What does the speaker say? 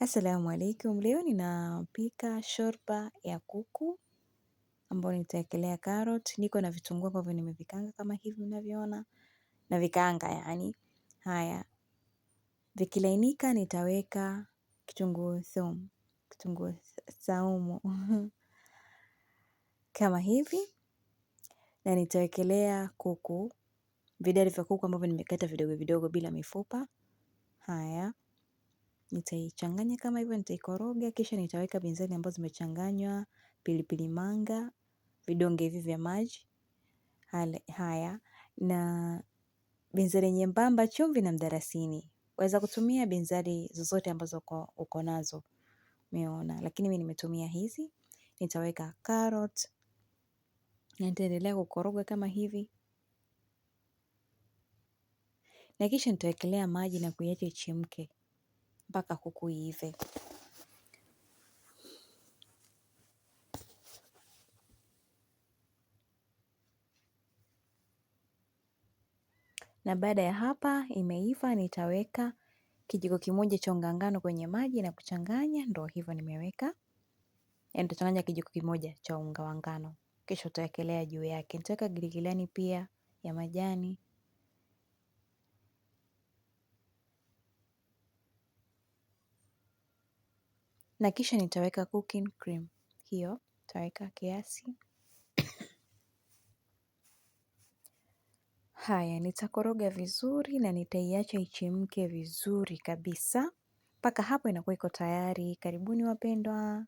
Assalamu alaikum. Leo ninapika shorba ya kuku ambayo nitaekelea carrot. Niko na vitunguu ambavyo nimevikaanga kama hivi mnavyoona. Na vikaanga yani. Haya. Vikilainika nitaweka kitunguu saumu. Kama hivi. Na nitawekelea kuku. Vidari vya kuku ambavyo nimekata vidogo vidogo bila mifupa. Haya. Nitaichanganya kama hivyo, nitaikoroga, kisha nitaweka binzari ambazo zimechanganywa, pilipili manga, vidonge hivi vya maji. Haya, na binzari nyembamba, chumvi na mdarasini. Waweza kutumia binzari zozote ambazo uko nazo. Umeona, lakini mimi nimetumia hizi. Nitaweka carrot, na nitaendelea kukoroga kama hivi. Na kisha nitawekelea maji na kuiacha ichemke mpaka kuku iive. Na baada ya hapa imeiva, nitaweka kijiko kimoja cha unga ngano kwenye maji na kuchanganya. Ndio hivyo nimeweka. Nitachanganya kijiko kimoja cha unga wa ngano. Kisha utawekelea juu yake. Nitaweka giligilani pia ya majani. Na kisha nitaweka cooking cream. Hiyo nitaweka kiasi. Haya, nitakoroga vizuri na nitaiacha ichemke vizuri kabisa. Mpaka hapo inakuwa iko tayari. Karibuni wapendwa.